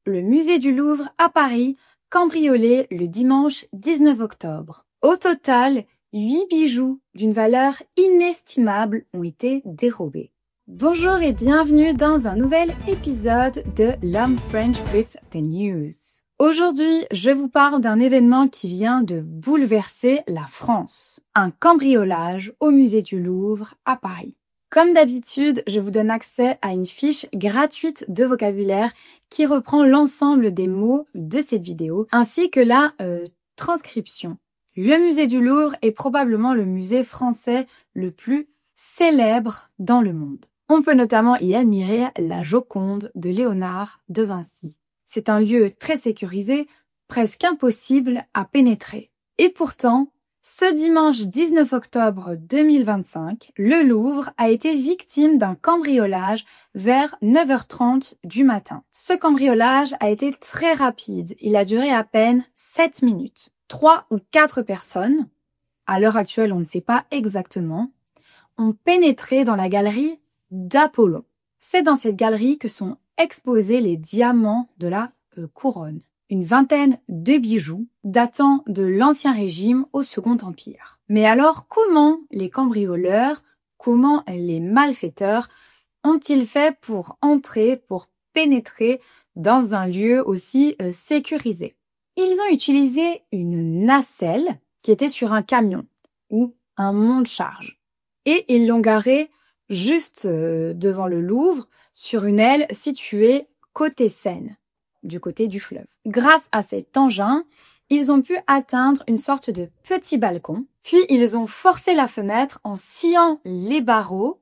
le musée du Louvre à Paris, cambriolé le dimanche 19 octobre. Au total, 8 bijoux d'une valeur inestimable ont été dérobés. Bonjour et bienvenue dans un nouvel épisode de L'Homme French with the News. Aujourd'hui, je vous parle d'un événement qui vient de bouleverser la France. Un cambriolage au musée du Louvre à Paris. Comme d'habitude, je vous donne accès à une fiche gratuite de vocabulaire qui reprend l'ensemble des mots de cette vidéo, ainsi que la transcription. Le musée du Louvre est probablement le musée français le plus célèbre dans le monde. On peut notamment y admirer la Joconde de Léonard de Vinci. C'est un lieu très sécurisé, presque impossible à pénétrer. Et pourtant, ce dimanche 19 octobre 2025, le Louvre a été victime d'un cambriolage vers 9h30 du matin. Ce cambriolage a été très rapide. Il a duré à peine 7 minutes. 3 ou 4 personnes, à l'heure actuelle on ne sait pas exactement, ont pénétré dans la galerie d'Apollon. C'est dans cette galerie que sont exposés les diamants de la couronne. Une vingtaine de bijoux datant de l'Ancien Régime au Second Empire. Mais alors, comment les cambrioleurs, comment les malfaiteurs ont-ils fait pour pénétrer dans un lieu aussi sécurisé? Ils ont utilisé une nacelle qui était sur un camion ou un monte-charge. Et ils l'ont garée juste devant le Louvre sur une aile située côté Seine, du côté du fleuve. Grâce à cet engin, ils ont pu atteindre une sorte de petit balcon, puis ils ont forcé la fenêtre en sciant les barreaux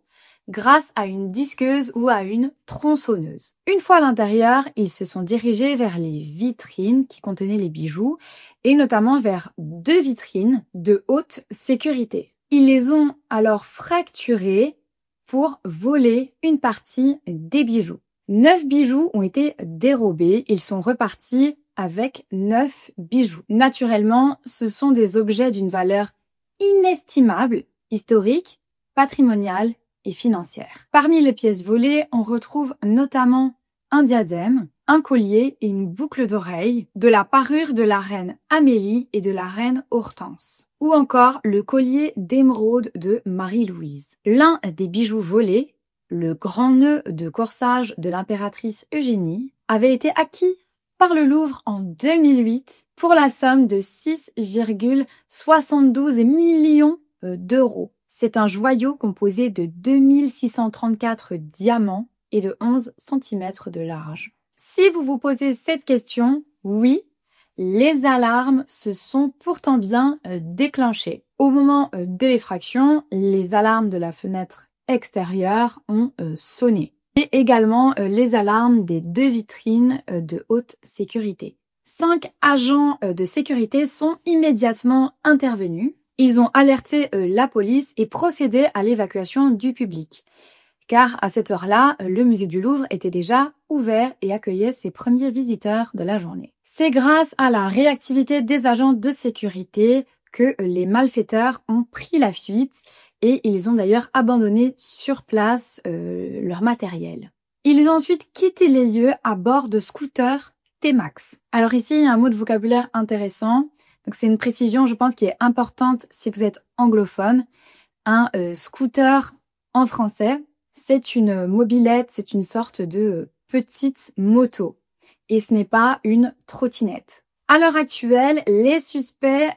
grâce à une disqueuse ou à une tronçonneuse. Une fois à l'intérieur, ils se sont dirigés vers les vitrines qui contenaient les bijoux et notamment vers 2 vitrines de haute sécurité. Ils les ont alors fracturées pour voler une partie des bijoux. 9 bijoux ont été dérobés, ils sont repartis avec 9 bijoux. Naturellement, ce sont des objets d'une valeur inestimable, historique, patrimoniale et financière. Parmi les pièces volées, on retrouve notamment un diadème, un collier et une boucle d'oreille de la parure de la reine Amélie et de la reine Hortense. Ou encore le collier d'émeraude de Marie-Louise. L'un des bijoux volés, le grand nœud de corsage de l'impératrice Eugénie, avait été acquis par le Louvre en 2008 pour la somme de 6,72 millions d'euros. C'est un joyau composé de 2634 diamants et de 11 cm de large. Si vous vous posez cette question, oui, les alarmes se sont pourtant bien déclenchées. Au moment de l'effraction, les alarmes de la fenêtre extérieure ont sonné. Et également les alarmes des 2 vitrines de haute sécurité. 5 agents de sécurité sont immédiatement intervenus. Ils ont alerté la police et procédé à l'évacuation du public. Car à cette heure-là, le musée du Louvre était déjà ouvert et accueillait ses premiers visiteurs de la journée. C'est grâce à la réactivité des agents de sécurité que les malfaiteurs ont pris la fuite et ils ont d'ailleurs abandonné sur place leur matériel. Ils ont ensuite quitté les lieux à bord de scooters T-Max. Alors ici, il y a un mot de vocabulaire intéressant. Donc c'est une précision, je pense, qui est importante si vous êtes anglophone. Un scooter en français, c'est une mobilette, c'est une sorte de petite moto. Et ce n'est pas une trottinette. À l'heure actuelle, les suspects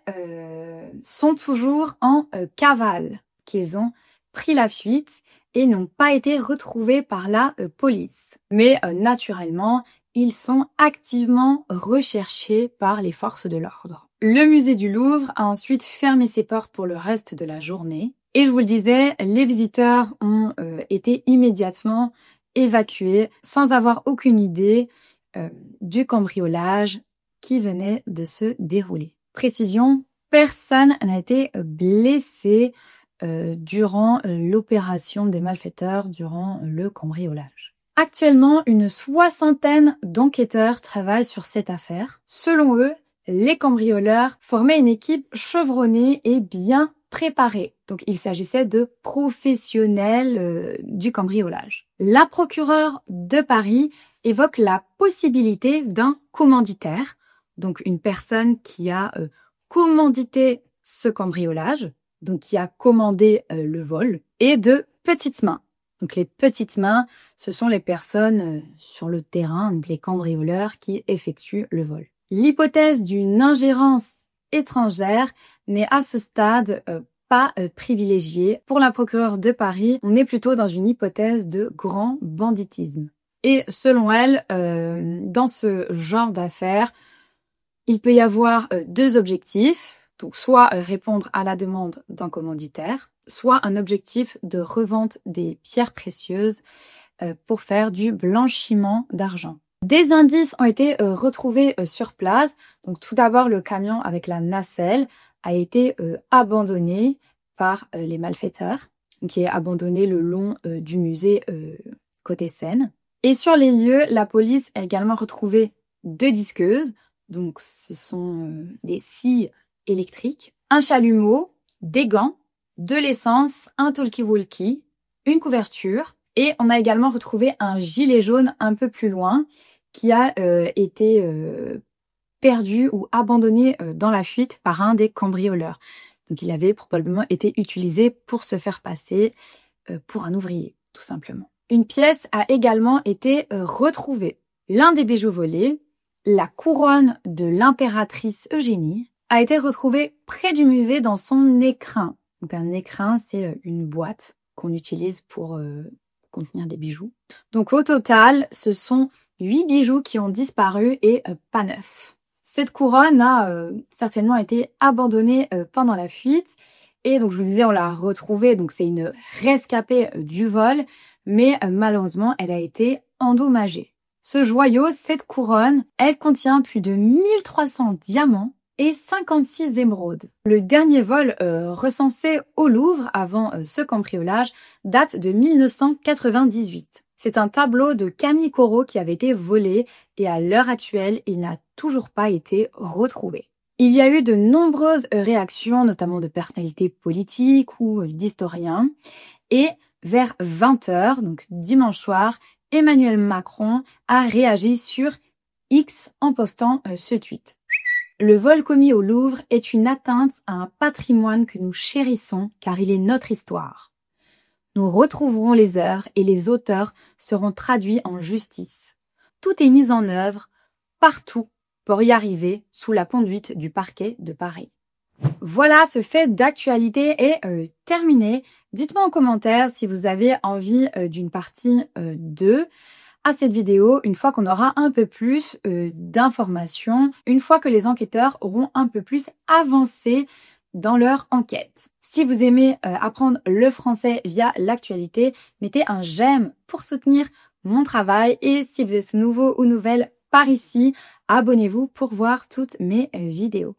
sont toujours en cavale, qu'ils ont pris la fuite et n'ont pas été retrouvés par la police. Mais naturellement, ils sont activement recherchés par les forces de l'ordre. Le musée du Louvre a ensuite fermé ses portes pour le reste de la journée. Et je vous le disais, les visiteurs ont été immédiatement évacués sans avoir aucune idée du cambriolage qui venait de se dérouler. Précision, personne n'a été blessé durant l'opération des malfaiteurs, durant le cambriolage. Actuellement, une 60aine d'enquêteurs travaillent sur cette affaire. Selon eux, les cambrioleurs formaient une équipe chevronnée et bien préparée. Donc il s'agissait de professionnels du cambriolage. La procureure de Paris évoque la possibilité d'un commanditaire, donc une personne qui a commandité ce cambriolage, donc qui a commandé le vol, et de petites mains. Donc les petites mains, ce sont les personnes sur le terrain, donc les cambrioleurs qui effectuent le vol. L'hypothèse d'une ingérence étrangère n'est à ce stade pas privilégiée. Pour la procureure de Paris, on est plutôt dans une hypothèse de grand banditisme. Et selon elle, dans ce genre d'affaires, il peut y avoir deux objectifs, donc soit répondre à la demande d'un commanditaire, soit un objectif de revente des pierres précieuses pour faire du blanchiment d'argent. Des indices ont été retrouvés sur place. Donc tout d'abord, le camion avec la nacelle a été abandonné par les malfaiteurs, qui est abandonné le long du musée côté Seine. Et sur les lieux, la police a également retrouvé 2 disqueuses. Donc ce sont des scies électriques, un chalumeau, des gants, de l'essence, un talkie-walkie, une couverture. Et on a également retrouvé un gilet jaune un peu plus loin qui a été perdu ou abandonné dans la fuite par un des cambrioleurs. Donc il avait probablement été utilisé pour se faire passer pour un ouvrier, tout simplement. Une pièce a également été retrouvée. L'un des bijoux volés, la couronne de l'impératrice Eugénie, a été retrouvée près du musée dans son écrin. Donc un écrin, c'est une boîte qu'on utilise pour contenir des bijoux. Donc au total, ce sont 8 bijoux qui ont disparu et pas neufs. Cette couronne a certainement été abandonnée pendant la fuite. Et donc je vous disais, on l'a retrouvée, donc c'est une rescapée du vol, mais malheureusement, elle a été endommagée. Ce joyau, cette couronne, elle contient plus de 1300 diamants et 56 émeraudes. Le dernier vol recensé au Louvre avant ce cambriolage date de 1998. C'est un tableau de Camille Corot qui avait été volé et à l'heure actuelle, il n'a toujours pas été retrouvé. Il y a eu de nombreuses réactions, notamment de personnalités politiques ou d'historiens. Et vers 20h, donc dimanche soir, Emmanuel Macron a réagi sur X en postant ce tweet. Le vol commis au Louvre est une atteinte à un patrimoine que nous chérissons car il est notre histoire. Nous retrouverons les heures et les auteurs seront traduits en justice. Tout est mis en œuvre partout pour y arriver sous la conduite du parquet de Paris. Voilà, ce fait d'actualité est terminé. Dites-moi en commentaire si vous avez envie d'une partie 2 à cette vidéo, une fois qu'on aura un peu plus d'informations, une fois que les enquêteurs auront un peu plus avancé dans leur enquête. Si vous aimez apprendre le français via l'actualité, mettez un j'aime pour soutenir mon travail. Et si vous êtes nouveau ou nouvelle par ici, abonnez-vous pour voir toutes mes vidéos.